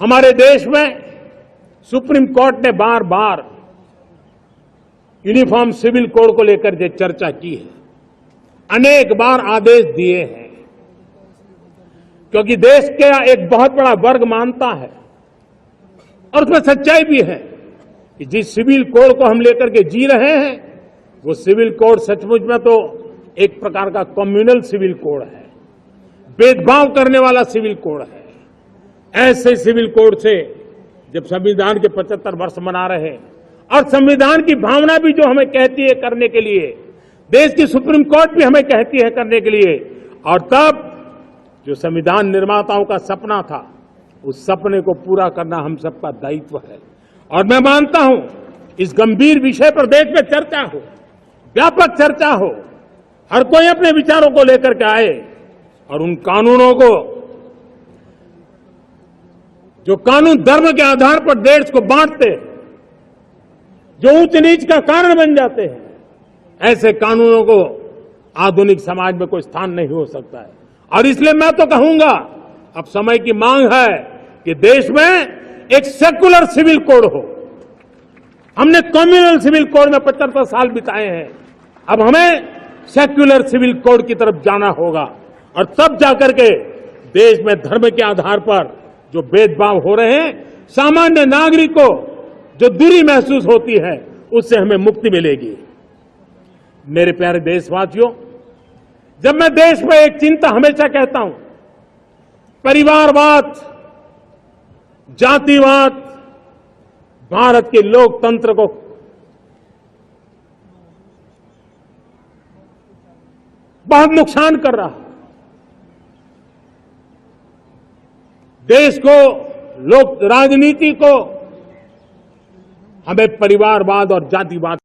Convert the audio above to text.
हमारे देश में सुप्रीम कोर्ट ने बार बार यूनिफॉर्म सिविल कोड को लेकर के चर्चा की है, अनेक बार आदेश दिए हैं, क्योंकि देश का एक बहुत बड़ा वर्ग मानता है और उसमें सच्चाई भी है कि जिस सिविल कोड को हम लेकर के जी रहे हैं वो सिविल कोड सचमुच में तो एक प्रकार का कम्युनल सिविल कोड है, भेदभाव करने वाला सिविल कोड है। ऐसे सिविल कोड से जब संविधान के 75 वर्ष मना रहे हैं और संविधान की भावना भी जो हमें कहती है करने के लिए, देश की सुप्रीम कोर्ट भी हमें कहती है करने के लिए, और तब जो संविधान निर्माताओं का सपना था उस सपने को पूरा करना हम सबका दायित्व है। और मैं मानता हूं इस गंभीर विषय पर देश में चर्चा हो, व्यापक चर्चा हो, हर कोई अपने विचारों को लेकर के आए और उन कानूनों को जो कानून धर्म के आधार पर देश को बांटते हैं, जो ऊंच नीच का कारण बन जाते हैं, ऐसे कानूनों को आधुनिक समाज में कोई स्थान नहीं हो सकता है। और इसलिए मैं तो कहूंगा अब समय की मांग है कि देश में एक सेकुलर सिविल कोड हो। हमने कम्युनल सिविल कोड में 75 साल बिताए हैं, अब हमें सेक्युलर सिविल कोड की तरफ जाना होगा और तब जाकर के देश में धर्म के आधार पर जो भेदभाव हो रहे हैं, सामान्य नागरिक को जो दूरी महसूस होती है, उससे हमें मुक्ति मिलेगी। मेरे प्यारे देशवासियों, जब मैं देश में एक चिंता हमेशा कहता हूं, परिवारवाद, जातिवाद भारत के लोकतंत्र को बहुत नुकसान कर रहा है। देश को, लोक राजनीति को हमें परिवारवाद और जातिवाद